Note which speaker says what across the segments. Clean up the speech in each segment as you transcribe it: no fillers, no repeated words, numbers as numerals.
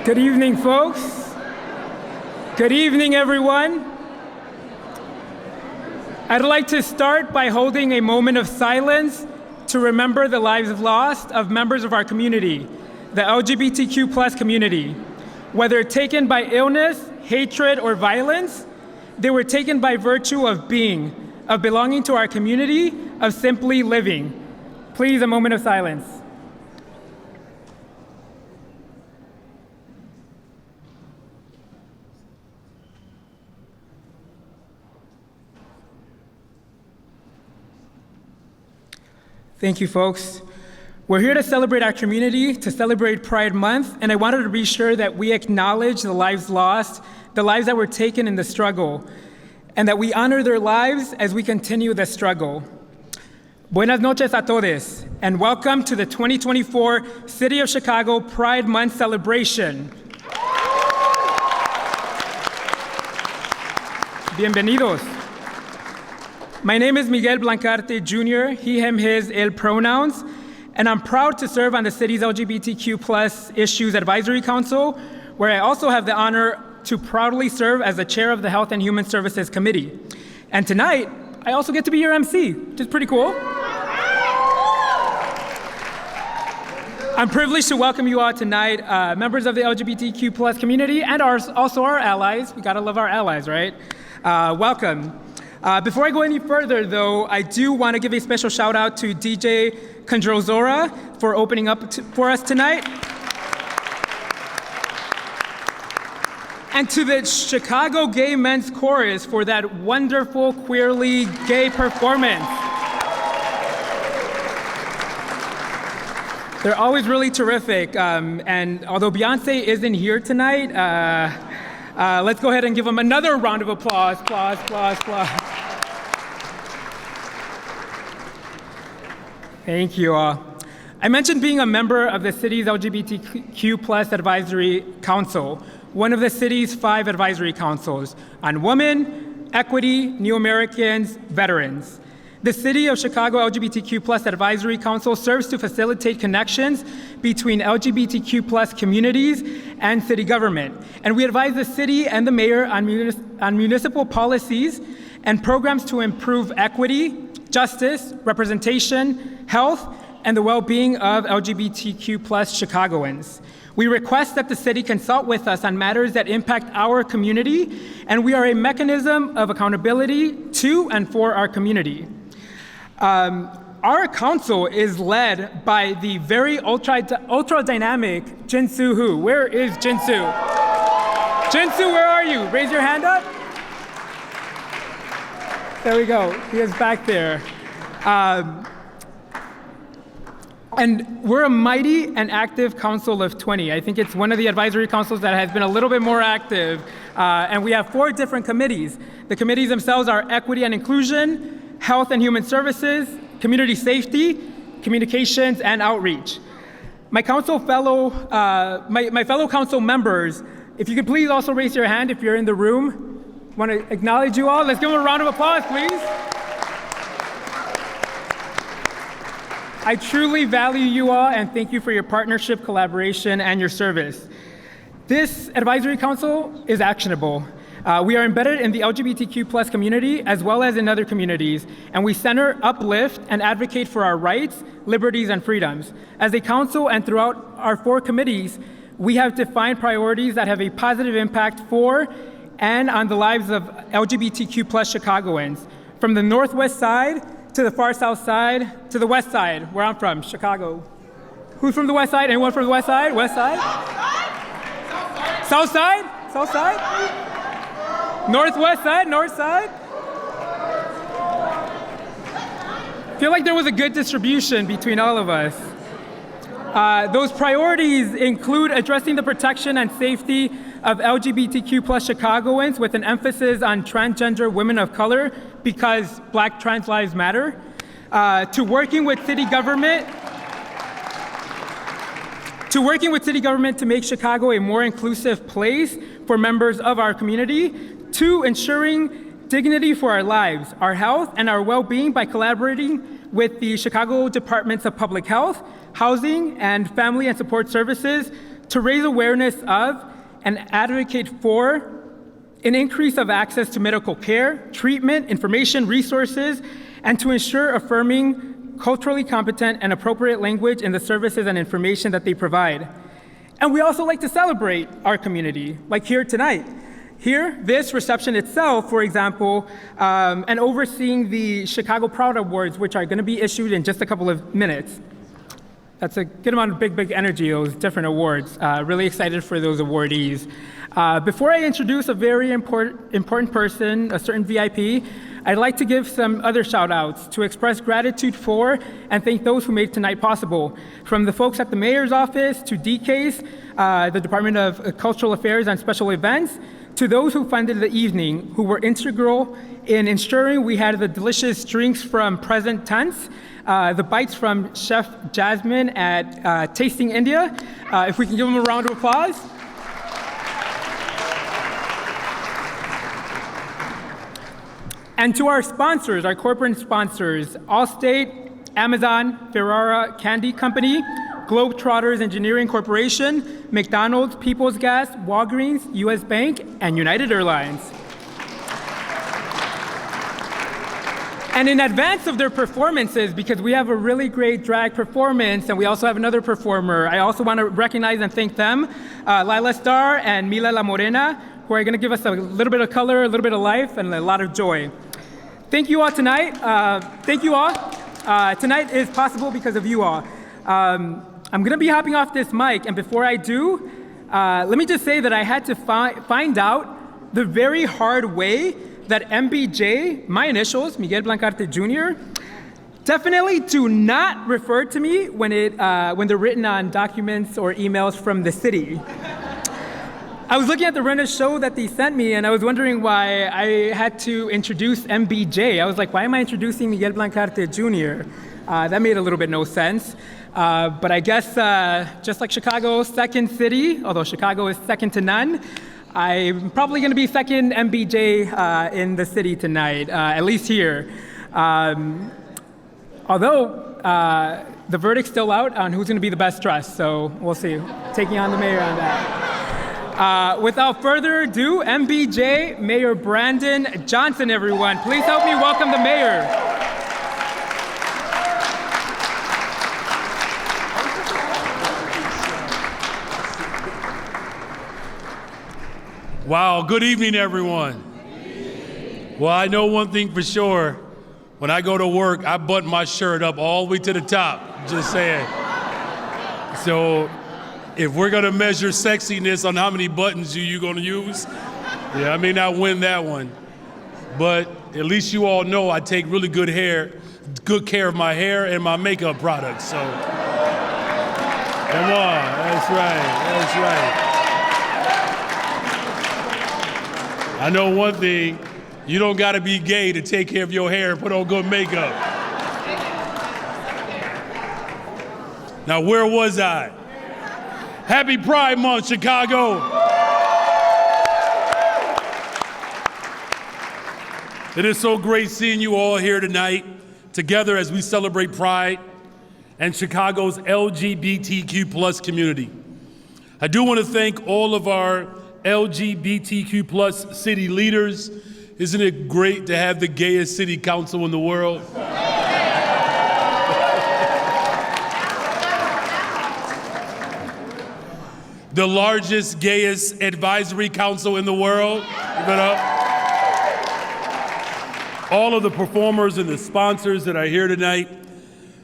Speaker 1: Good evening, folks. Good evening, everyone. I'd like to start by holding a moment of silence to remember the lives lost of members of our community, the LGBTQ+ community. Whether taken by illness, hatred, or violence, they were taken by virtue of being, of belonging to our community, of simply living. Please, a moment of silence. Thank you, folks. We're here to celebrate our community, to celebrate Pride Month, and I wanted to be sure that we acknowledge the lives lost, the lives that were taken in the struggle, and that we honor their lives as we continue the struggle. Buenas noches a todos, and welcome to the 2024 City of Chicago Pride Month celebration. Bienvenidos. My name is Miguel Blancarte Jr., he, him, his, él pronouns, and I'm proud to serve on the city's LGBTQ+ Issues Advisory Council, where I also have the honor to proudly serve as the chair of the Health and Human Services Committee. And tonight, I also get to be your MC, which is pretty cool. I'm privileged to welcome you all tonight, members of the LGBTQ+ community and also our allies. We gotta love our allies, right? Welcome. Before I go any further, though, I do want to give a special shout out to DJ Kondrozora for opening up for us tonight. And to the Chicago Gay Men's Chorus for that wonderful queerly gay performance. They're always really terrific. And although Beyonce isn't here tonight, let's go ahead and give them another round of applause. Applause. Thank you all. I mentioned being a member of the city's LGBTQ+ Advisory Council, one of the city's 5 advisory councils on women, equity, New Americans, veterans. The City of Chicago LGBTQ+ Advisory Council serves to facilitate connections between LGBTQ+ communities and city government. And we advise the city and the mayor on municipal policies and programs to improve equity, justice, representation, health, and the well-being of LGBTQ+ Chicagoans. We request that the city consult with us on matters that impact our community, and we are a mechanism of accountability to and for our community. Our council is led by the very ultra-dynamic Jinsu Hu. Where is Jinsu? Jinsu, where are you? Raise your hand up. There we go. He is back there. And we're a mighty and active council of 20. I think it's one of the advisory councils that has been a little bit more active. And we have 4 different committees. The committees themselves are Equity and Inclusion, Health and Human Services, Community Safety, Communications, and Outreach. My fellow council members, if you could please also raise your hand if you're in the room. I want to acknowledge you all. Let's give them a round of applause, please. I truly value you all and thank you for your partnership, collaboration, and your service. This advisory council is actionable. We are embedded in the LGBTQ+ community as well as in other communities, and we center, uplift, and advocate for our rights, liberties, and freedoms. As a council and throughout our 4 committees, we have defined priorities that have a positive impact for and on the lives of LGBTQ+ Chicagoans, from the Northwest Side to the far South Side to the West Side, where I'm from, Chicago. Who's from the West Side? Anyone from the West Side? West Side? South Side? South Side? Northwest Side? North Side? I feel like there was a good distribution between all of us. Those priorities include addressing the protection and safety of LGBTQ+ Chicagoans with an emphasis on transgender women of color because Black trans lives matter, to working with city government to make Chicago a more inclusive place for members of our community, to ensuring dignity for our lives, our health, and our well-being by collaborating with the Chicago Departments of Public Health, Housing, and Family and Support Services to raise awareness of and advocate for an increase of access to medical care, treatment, information, resources, and to ensure affirming culturally competent and appropriate language in the services and information that they provide. And we also like to celebrate our community, like here tonight. Here, this reception itself, for example, and overseeing the Chicago Proud Awards, which are going to be issued in just a couple of minutes. That's a good amount of big energy, those different awards. Really excited for those awardees. Before I introduce a very important person, a certain VIP, I'd like to give some other shout outs to express gratitude for and thank those who made tonight possible. From the folks at the Mayor's Office to DCASE, the Department of Cultural Affairs and Special Events, to those who funded the evening, who were integral in ensuring we had the delicious drinks from Present Tense, the bites from Chef Jasmine at Tasting India. If we can give them a round of applause. And to our sponsors, our corporate sponsors, Allstate, Amazon, Ferrara Candy Company, Globetrotters Engineering Corporation, McDonald's, People's Gas, Walgreens, US Bank, and United Airlines. And in advance of their performances, because we have a really great drag performance, and we also have another performer, I also want to recognize and thank them, Lila Starr and Mila La Morena, who are going to give us a little bit of color, a little bit of life, and a lot of joy. Thank you all tonight. Thank you all. Tonight is possible because of you all. I'm going to be hopping off this mic, and before I do, let me just say that I had to find out the very hard way that MBJ, my initials, Miguel Blancarte Jr., definitely do not refer to me when they're written on documents or emails from the city. I was looking at the Renner show that they sent me, and I was wondering why I had to introduce MBJ. I was like, why am I introducing Miguel Blancarte Jr.? That made a little bit no sense. But I guess just like Chicago's second city, although Chicago is second to none, I'm probably going to be second MBJ in the city tonight, at least here. Although the verdict's still out on who's going to be the best dressed, so we'll see. Taking on the mayor on that. Without further ado, MBJ, Mayor Brandon Johnson, everyone. Please help me welcome the mayor.
Speaker 2: Wow, good evening, everyone. Well, I know one thing for sure. When I go to work, I button my shirt up all the way to the top, just saying. So if we're gonna measure sexiness on how many buttons you're gonna use, yeah, I may not win that one. But at least you all know I take really good care of my hair and my makeup products, so. Come on, that's right. I know one thing, you don't gotta be gay to take care of your hair and put on good makeup. Now, where was I? Happy Pride Month, Chicago. It is so great seeing you all here tonight, together as we celebrate Pride and Chicago's LGBTQ+ community. I do want to thank all of our LGBTQ+ city leaders. Isn't it great to have the gayest city council in the world? The largest, gayest advisory council in the world. Give it up. All of the performers and the sponsors that are here tonight.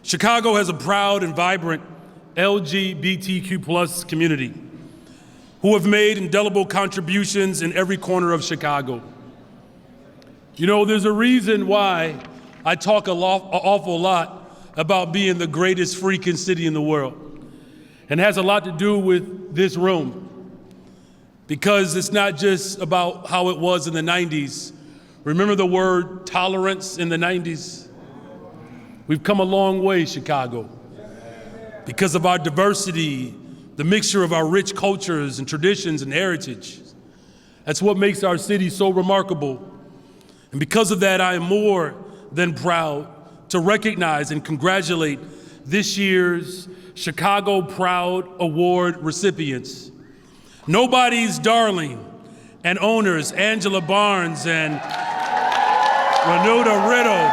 Speaker 2: Chicago has a proud and vibrant LGBTQ+ community who have made indelible contributions in every corner of Chicago. You know, there's a reason why I talk an awful lot about being the greatest freaking city in the world. And it has a lot to do with this room. Because it's not just about how it was in the 90s. Remember the word tolerance in the 90s? We've come a long way, Chicago. Because of our diversity, the mixture of our rich cultures and traditions and heritage. That's what makes our city so remarkable. And because of that, I am more than proud to recognize and congratulate this year's Chicago Proud Award recipients. Nobody's Darling and owners Angela Barnes and Renuda Riddle.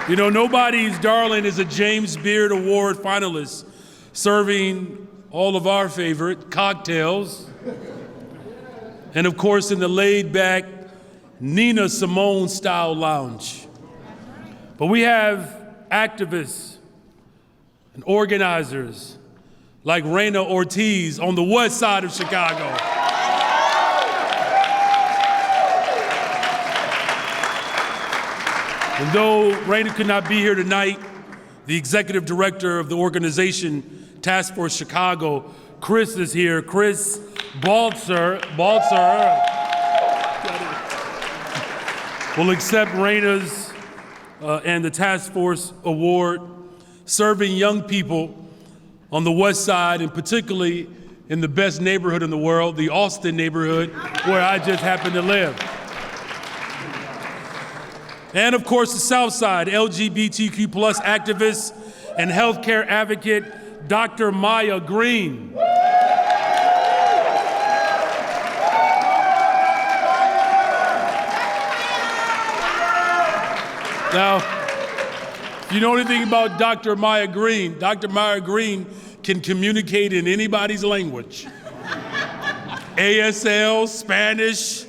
Speaker 2: You know, Nobody's Darling is a James Beard Award finalist, serving all of our favorite cocktails. And of course, in the laid-back Nina Simone style lounge. But we have activists and organizers like Raina Ortiz on the west side of Chicago. And though Raina could not be here tonight, the executive director of the organization Task Force Chicago, Chris, is here. Chris Baltzer will accept Raina's and the Task Force Award, serving young people on the west side, and particularly in the best neighborhood in the world, the Austin neighborhood, where I just happen to live. And of course, the South Side, LGBTQ+ activist and healthcare advocate, Dr. Maya Green. Now, if you know anything about Dr. Maya Green, Dr. Maya Green can communicate in anybody's language. ASL, Spanish,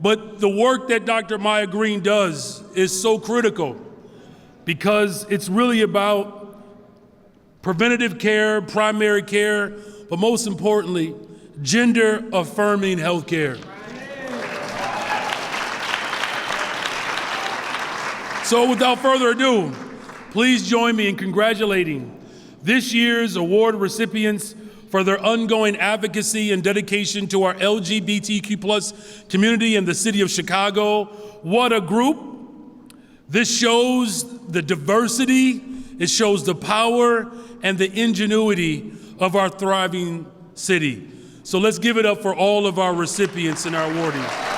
Speaker 2: but the work that Dr. Maya Green does is so critical because it's really about preventative care, primary care, but most importantly, gender-affirming healthcare. So without further ado, please join me in congratulating this year's award recipients for their ongoing advocacy and dedication to our LGBTQ+ community in the city of Chicago. What a group. This shows the diversity, it shows the power and the ingenuity of our thriving city. So let's give it up for all of our recipients and our awardees.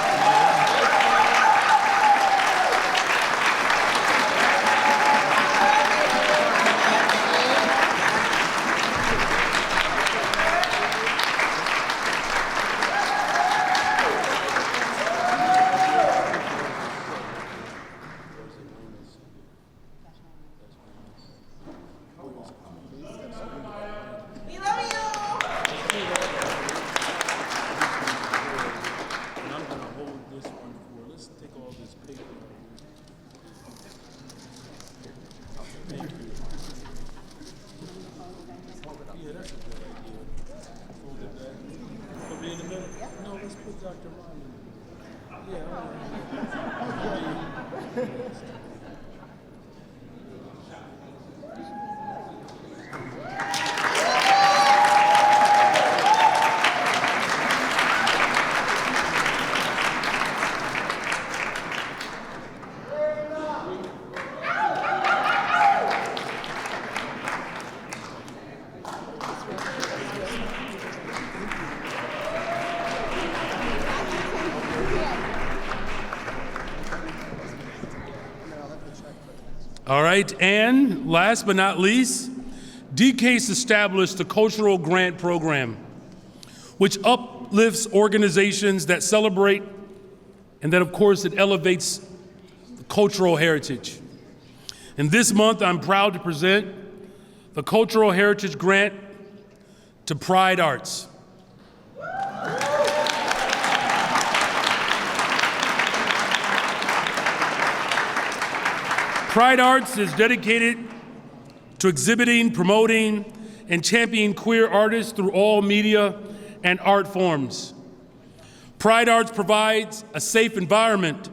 Speaker 2: All right, and last but not least, DCASE established the Cultural Grant Program, which uplifts organizations that celebrate and that, of course, it elevates the cultural heritage. And this month, I'm proud to present the Cultural Heritage Grant to Pride Arts. Pride Arts is dedicated to exhibiting, promoting, and championing queer artists through all media and art forms. Pride Arts provides a safe environment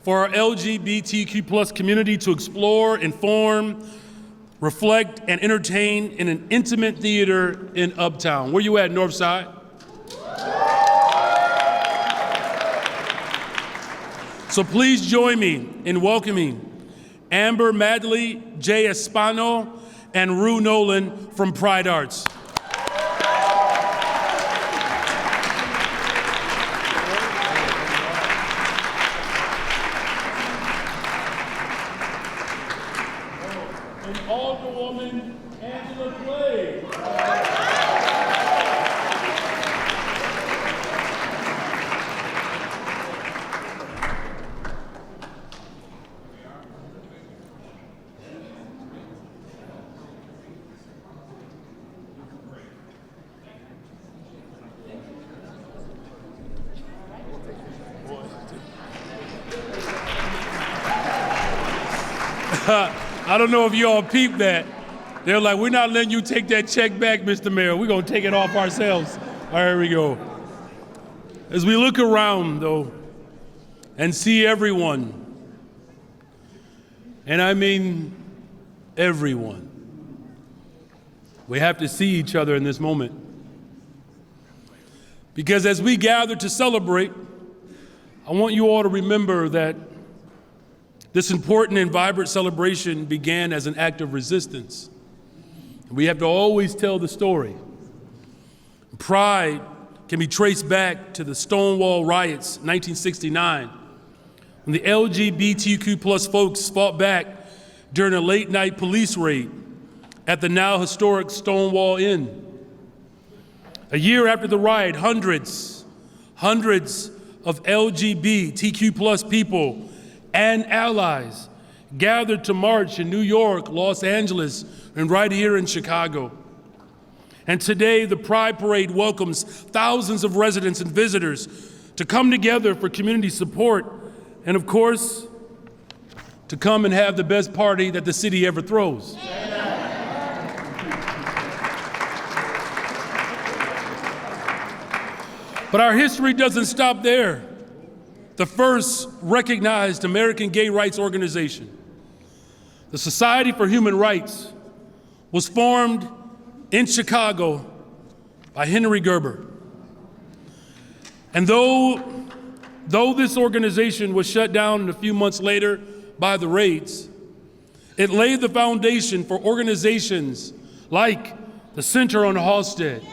Speaker 2: for our LGBTQ+ community to explore, inform, reflect, and entertain in an intimate theater in Uptown. Where you at, Northside? So please join me in welcoming Amber Madley, Jay Espano, and Rue Nolan from Pride Arts. I don't know if you all peeped that. They're like, we're not letting you take that check back, Mr. Mayor. We're going to take it off ourselves. All right, here we go. As we look around, though, and see everyone, and I mean everyone, we have to see each other in this moment. Because as we gather to celebrate, I want you all to remember that this important and vibrant celebration began as an act of resistance. We have to always tell the story. Pride can be traced back to the Stonewall riots, 1969, when the LGBTQ plus folks fought back during a late-night police raid at the now historic Stonewall Inn. A year after the riot, hundreds of LGBTQ plus people and allies gathered to march in New York, Los Angeles, and right here in Chicago. And today, the Pride Parade welcomes thousands of residents and visitors to come together for community support and, of course, to come and have the best party that the city ever throws. But our history doesn't stop there. The first recognized American gay rights organization, the Society for Human Rights, was formed in Chicago by Henry Gerber. And though this organization was shut down a few months later by the raids, it laid the foundation for organizations like the Center on Halsted,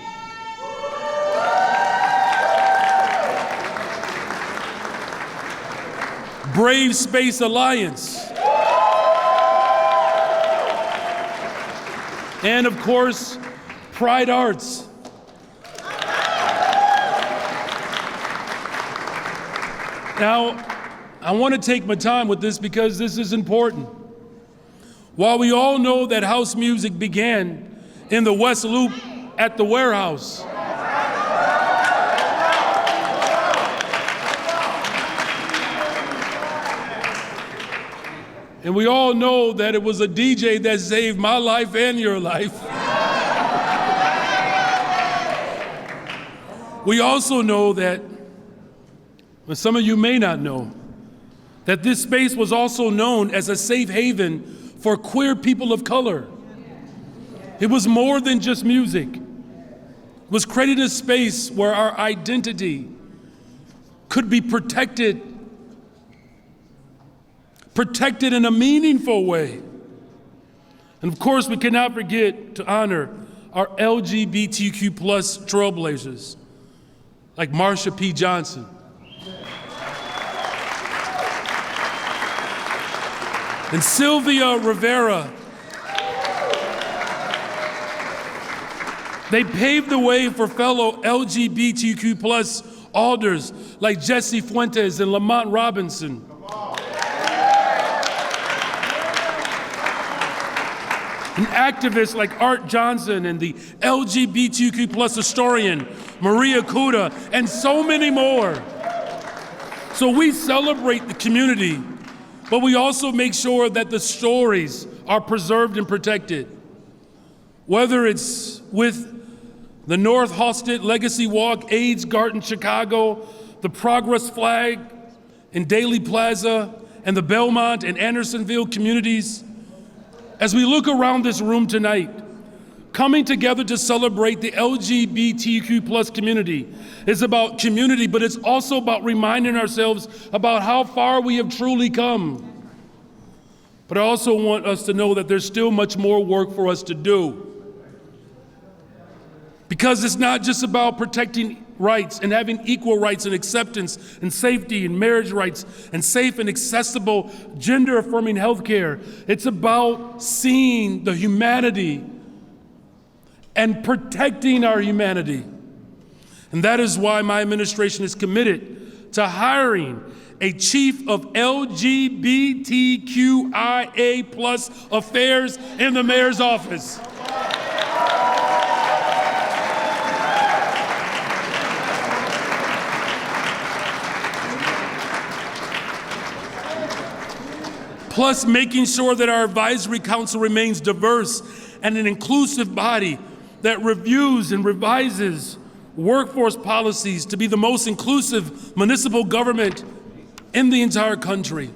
Speaker 2: Brave Space Alliance, and of course, Pride Arts. Now, I want to take my time with this because this is important. While we all know that house music began in the West Loop at the warehouse, and we all know that it was a DJ that saved my life and your life. We also know that, but some of you may not know, that this space was also known as a safe haven for queer people of color. It was more than just music. It was created a space where our identity could be protected in a meaningful way. And of course, we cannot forget to honor our LGBTQ plus trailblazers, like Marsha P. Johnson, and Sylvia Rivera. They paved the way for fellow LGBTQ plus alders like Jesse Fuentes and Lamont Robinson. And activists like Art Johnson and the LGBTQ plus historian Maria Kuda, and so many more. So we celebrate the community, but we also make sure that the stories are preserved and protected. Whether it's with the North Halsted Legacy Walk, AIDS Garden, Chicago, the Progress Flag in Daley Plaza, and the Belmont and Andersonville communities, as we look around this room tonight, coming together to celebrate the LGBTQ plus community is about community, but it's also about reminding ourselves about how far we have truly come. But I also want us to know that there's still much more work for us to do. Because it's not just about protecting rights and having equal rights and acceptance and safety and marriage rights and safe and accessible gender-affirming health care. It's about seeing the humanity and protecting our humanity. And that is why my administration is committed to hiring a chief of LGBTQIA plus affairs in the mayor's office. plus making sure that our advisory council remains diverse and an inclusive body that reviews and revises workforce policies to be the most inclusive municipal government in the entire country.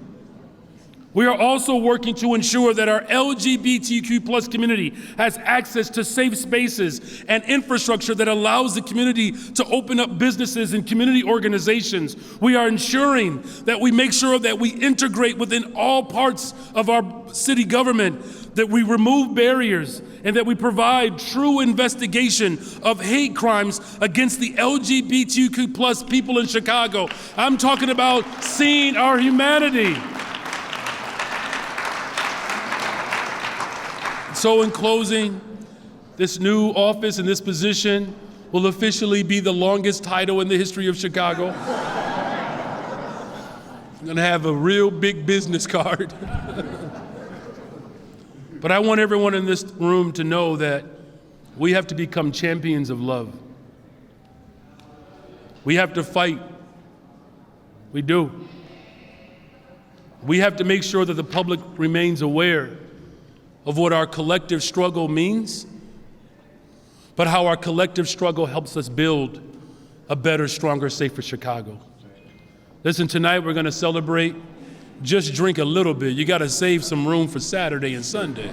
Speaker 2: We are also working to ensure that our LGBTQ plus community has access to safe spaces and infrastructure that allows the community to open up businesses and community organizations. We are ensuring that we make sure that we integrate within all parts of our city government, that we remove barriers, and that we provide true investigation of hate crimes against the LGBTQ plus people in Chicago. I'm talking about seeing our humanity. So in closing, this new office and this position will officially be the longest title in the history of Chicago. I'm gonna have a real big business card. But I want everyone in this room to know that we have to become champions of love. We have to fight. We do. We have to make sure that the public remains aware of what our collective struggle means, but how our collective struggle helps us build a better, stronger, safer Chicago. Listen, tonight we're gonna celebrate. Just drink a little bit. You gotta save some room for Saturday and Sunday.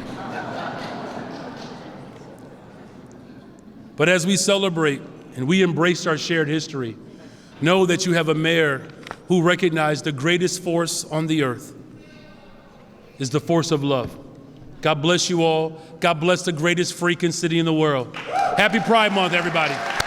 Speaker 2: But as we celebrate and we embrace our shared history, know that you have a mayor who recognized the greatest force on the earth is the force of love. God bless you all. God bless the greatest freaking city in the world. Happy Pride Month, everybody.